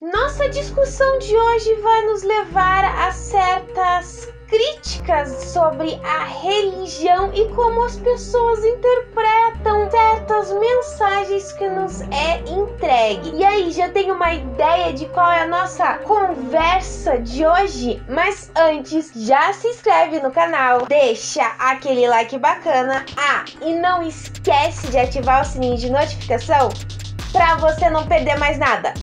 Nossa discussão de hoje vai nos levar a certas críticas sobre a religião e como as pessoas interpretam certas mensagens que nos é entregue. E aí, já tem uma ideia de qual é a nossa conversa de hoje? Mas antes, já se inscreve no canal, deixa aquele like bacana. E não esquece de ativar o sininho de notificação para você não perder mais nada.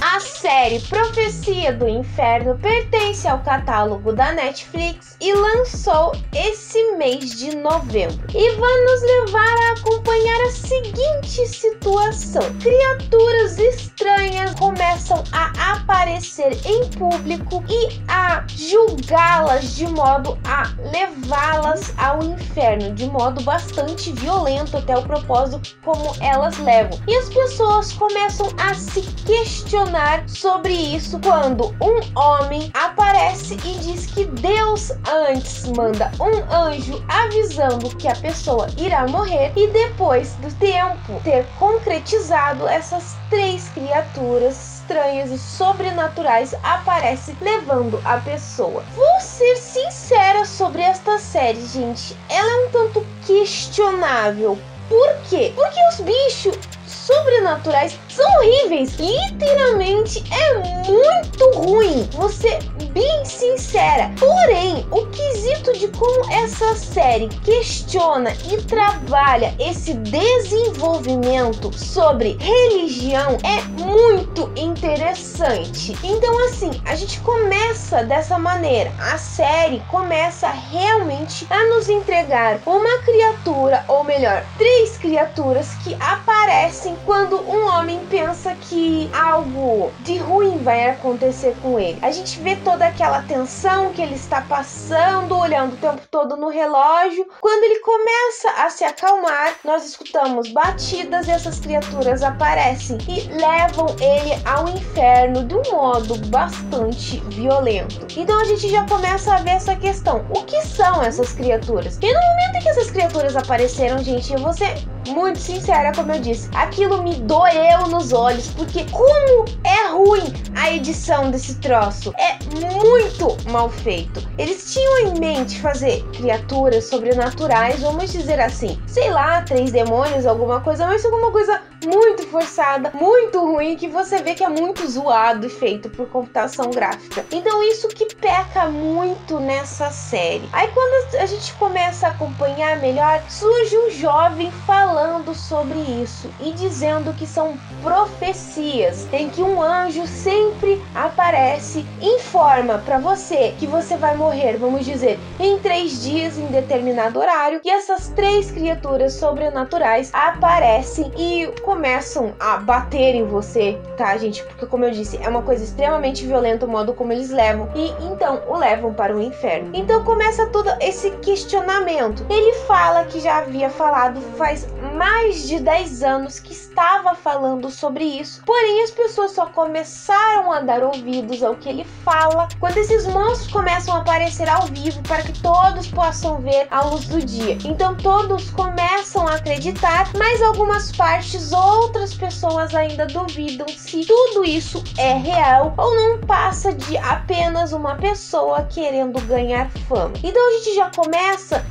A série Profecia do Inferno pertence ao catálogo da Netflix e lançou esse mês de novembro. E vai nos levar a acompanhar a seguinte situação: criaturas estranhas começam a aparecer em público e a julgá-las de modo a levá-las ao inferno, de modo bastante violento até o propósito como elas levam. E as pessoas começam a se questionar sobre isso quando um homem aparece e diz que Deus antes manda um anjo avisando que a pessoa irá morrer, e depois do tempo ter concretizado, essas três criaturas estranhas e sobrenaturais aparecem levando a pessoa. Vou ser sincera sobre esta série, gente. Ela é um tanto questionável. Por quê? Porque os bichos sobrenaturais são horríveis. Literalmente é muito ruim. Vou ser bem sincera. Porém, o quesito de como essa série questiona e trabalha esse desenvolvimento sobre religião é muito interessante. Então, assim, a gente começa dessa maneira. A série começa realmente a nos entregar uma criatura, ou melhor, três criaturas que aparecem quando um homem pensa que algo de ruim vai acontecer com ele. A gente vê toda aquela tensão que ele está passando, olhando o tempo todo no relógio. Quando ele começa a se acalmar, nós escutamos batidas e essas criaturas aparecem e levam ele ao inferno de um modo bastante violento. Então a gente já começa a ver essa questão. O que são essas criaturas? E no momento em que essas criaturas apareceram, gente, eu vou ser muito sincera, como eu disse, aquilo me doeu nos olhos, porque como é ruim a edição desse troço. É muito mal feito. Eles tinham em mente fazer criaturas sobrenaturais, vamos dizer assim, sei lá, 3 demônios, alguma coisa, mas alguma coisa muito forçada, muito ruim, que você vê que é muito zoado e feito por computação gráfica. Então isso que peca muito nessa série. Aí quando a gente começa a acompanhar melhor, surge um jovem falando sobre isso e dizendo que são profecias, em que um anjo sempre aparece e informa para você que você vai morrer, vamos dizer, em 3 dias em determinado horário, e essas 3 criaturas sobrenaturais aparecem e começam a bater em você, tá, gente? Porque, como eu disse, é uma coisa extremamente violenta o modo como eles levam, e então o levam para o inferno. Então começa todo esse questionamento. Ele fala que já havia falado faz mais de 10 anos que estava falando sobre isso, porém as pessoas só começaram a dar ouvidos ao que ele fala quando esses monstros começam a aparecer ao vivo para que todos possam ver a luz do dia. Então todos começam a acreditar, mas algumas partes, outras pessoas ainda duvidam se tudo isso é real ou não passa de apenas uma pessoa querendo ganhar fama. Então a gente já começa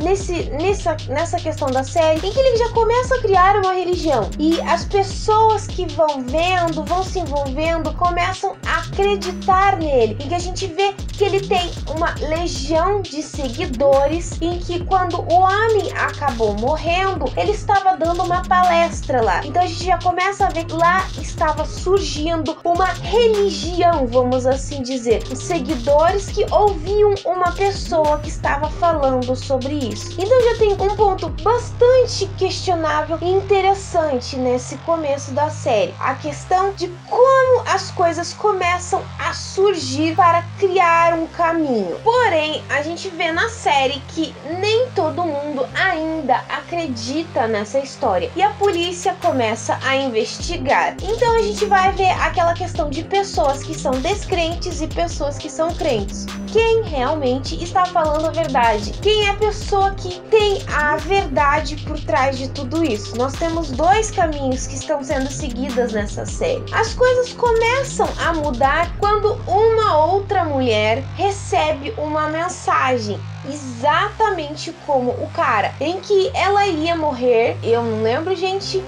nessa questão da série, em que ele já começa a criar uma religião, e as pessoas que vão vendo, vão se envolvendo, começam a acreditar nele, em que a gente vê que ele tem uma legião de seguidores, em que quando o homem acabou morrendo, ele estava dando uma palestra lá. Então a gente já começa a ver que lá estava surgindo uma religião, vamos assim dizer, os seguidores que ouviam uma pessoa que estava falando sobre isso. Então já tem um ponto bastante questionável e interessante nesse começo da série, a questão de como as coisas começam a surgir para criar um caminho. Porém, a gente vê na série que nem todo mundo ainda acredita nessa história, e a polícia começa a investigar. Então a gente vai ver aquela questão de pessoas que são descrentes e pessoas que são crentes. quem realmente está falando a verdade, quem é a pessoa que tem a verdade por trás de tudo isso. Nós temos dois caminhos que estão sendo seguidas nessa série. As coisas começam a mudar quando uma outra mulher recebe uma mensagem, exatamente como o cara, em que ela ia morrer, eu não lembro, gente,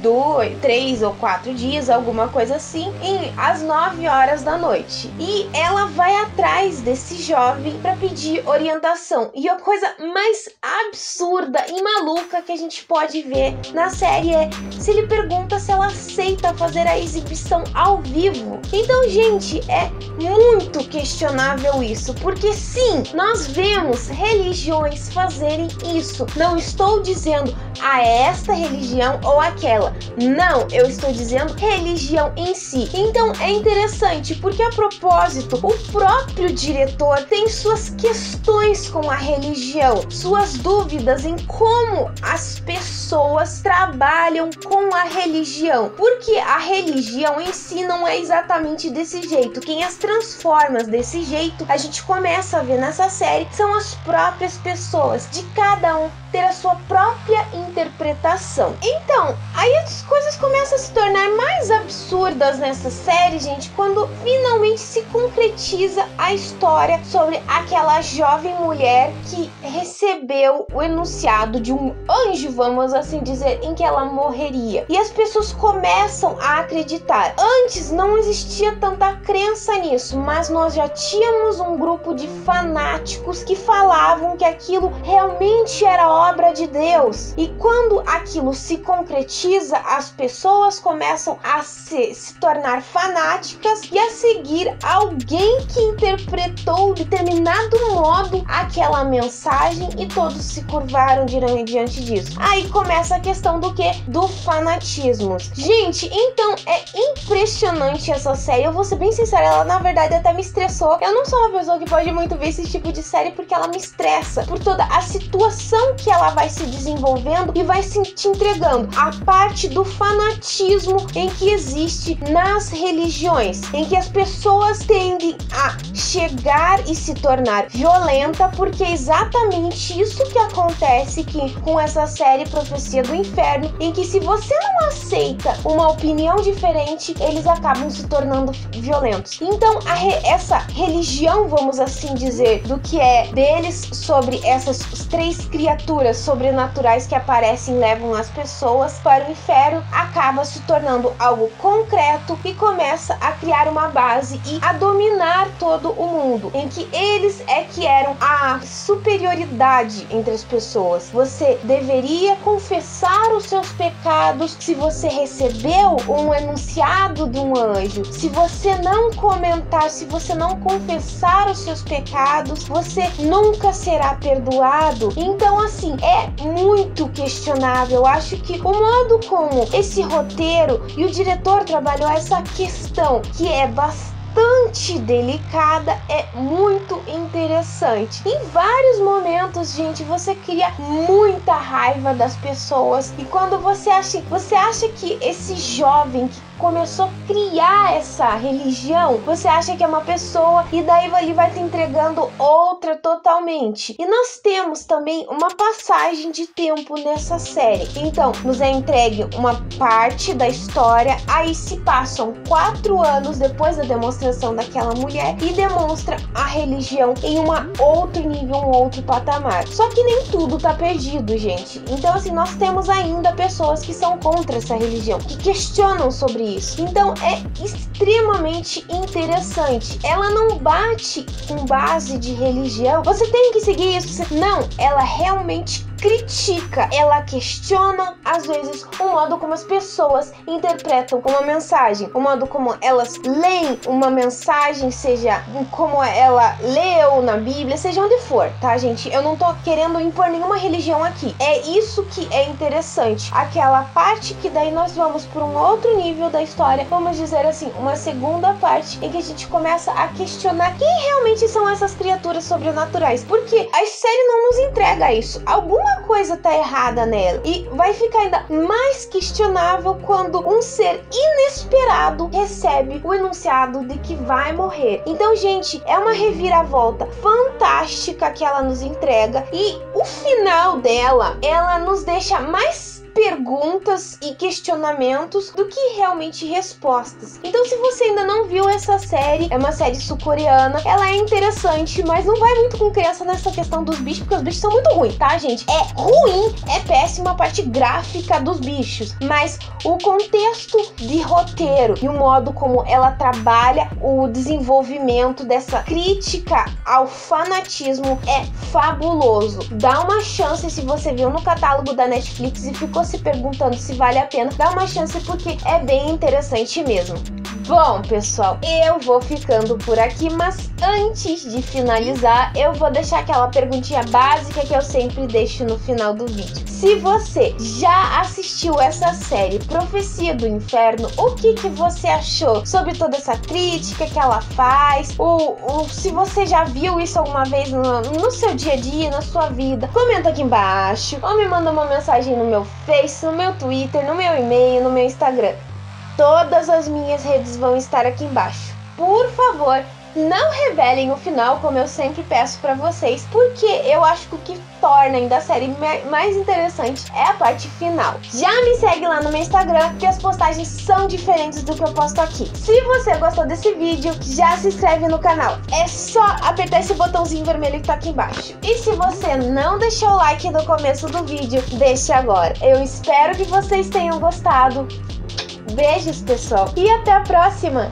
2, 3 ou 4 dias, alguma coisa assim, às 9 horas da noite. E ela vai atrás desse jovem para pedir orientação. E a coisa mais absurda e maluca que a gente pode ver na série é se ele pergunta se ela aceita fazer a exibição ao vivo. Então, gente, é muito questionável isso, porque sim, nós vemos religiões fazerem isso. Não estou dizendo esta religião ou aquela. Não, eu estou dizendo religião em si. Então é interessante porque, a propósito, o próprio diretor tem suas questões com a religião, suas dúvidas em como as pessoas trabalham com a religião, porque a religião em si não é exatamente desse jeito. Quem as transforma desse jeito, a gente começa a ver nessa série, são as próprias pessoas, de cada um ter a sua própria interpretação. Então, aí as coisas começam a se tornar mais absurdas nessa série, gente, quando finalmente se concretiza a história sobre aquela jovem mulher que recebeu o enunciado de um anjo, vamos assim dizer, em que ela morreria. E as pessoas começam a acreditar. Antes não existia tanta crença nisso, mas nós já tínhamos um grupo de fanáticos que falavam que aquilo realmente era obra de Deus. E quando aquilo se concretiza, as pessoas começam a se tornar fanáticas e a seguir alguém que interpretou de determinado modo aquela mensagem, e todos se curvaram diante disso. Aí começa a questão do que? Do fanatismo. Gente, então é impressionante essa série. Eu vou ser bem sincera, ela na verdade até me estressou. Eu não sou uma pessoa que pode muito ver esse tipo de série porque ela me estressa por toda a situação que ela vai se desenvolvendo e vai se te entregando. A parte do fanatismo em que existe nas religiões, em que as pessoas tendem a chegar e se tornar violenta, porque é exatamente isso que acontece com essa série Profecia do Inferno, em que se você não aceita uma opinião diferente, eles acabam se tornando violentos. Então, essa religião, vamos assim dizer, do que é deles sobre essas 3 criaturas sobrenaturais que aparecem e levam as pessoas para o inferno, acaba se tornando algo concreto e começa a criar uma base e a dominar todo o mundo, em que eles é que eram a superioridade entre as pessoas. Você deveria confessar os seus pecados se você recebeu um enunciado de um anjo. Se você não comentar, se você não confessar os seus pecados, você nunca será perdoado. Então, assim, é muito questionável. Eu acho que o modo como esse roteiro e o diretor trabalhou essa questão, que é bastante delicada, é muito interessante. Em vários momentos, gente, você cria muita raiva das pessoas, e quando você acha que esse jovem que começou a criar essa religião, você acha que é uma pessoa, e daí ele vai te entregando outra totalmente. E nós temos também uma passagem de tempo nessa série. Então, nos é entregue uma parte da história, aí se passam 4 anos depois da demonstração daquela mulher e demonstra a religião em outro nível, um outro patamar. Só que nem tudo tá perdido, gente. Então, assim, nós temos ainda pessoas que são contra essa religião, que questionam sobre isso. Então é extremamente interessante. Ela não bate com base de religião, você tem que seguir isso. Não, ela realmente critica, ela questiona às vezes o modo como as pessoas interpretam uma mensagem, o modo como elas leem uma mensagem, seja como ela leu na Bíblia, seja onde for, tá, gente? Eu não tô querendo impor nenhuma religião aqui. É isso que é interessante. Aquela parte que daí nós vamos por um outro nível da história, vamos dizer assim, uma segunda parte em que a gente começa a questionar quem realmente são essas criaturas sobrenaturais, porque a série não nos entrega isso. Algumas alguma coisa tá errada nela. E vai ficar ainda mais questionável quando um ser inesperado recebe o enunciado de que vai morrer. Então, gente, é uma reviravolta fantástica que ela nos entrega, e o final dela, ela nos deixa mais perguntas e questionamentos do que realmente respostas. Então, se você ainda não viu essa série, é uma série sul-coreana, ela é interessante, mas não vai muito com criança nessa questão dos bichos, porque os bichos são muito ruins, tá, gente? É ruim, é péssima a parte gráfica dos bichos, mas o contexto de roteiro e o modo como ela trabalha o desenvolvimento dessa crítica ao fanatismo é fabuloso. Dá uma chance, se você viu no catálogo da Netflix e ficou se perguntando se vale a pena, dá uma chance porque é bem interessante mesmo. Bom, pessoal, eu vou ficando por aqui, mas antes de finalizar, eu vou deixar aquela perguntinha básica que eu sempre deixo no final do vídeo. Se você já assistiu essa série Profecia do Inferno, o que você achou sobre toda essa crítica que ela faz? Ou se você já viu isso alguma vez no seu dia a dia, na sua vida, comenta aqui embaixo, ou me manda uma mensagem no meu Face, no meu Twitter, no meu e-mail, no meu Instagram. Todas as minhas redes vão estar aqui embaixo. Por favor, não revelem o final, como eu sempre peço pra vocês, porque eu acho que o que torna ainda a série mais interessante é a parte final. Já me segue lá no meu Instagram, que as postagens são diferentes do que eu posto aqui. Se você gostou desse vídeo, já se inscreve no canal. É só apertar esse botãozinho vermelho que tá aqui embaixo. E se você não deixou o like no começo do vídeo, deixe agora. Eu espero que vocês tenham gostado. Beijos, pessoal, e até a próxima!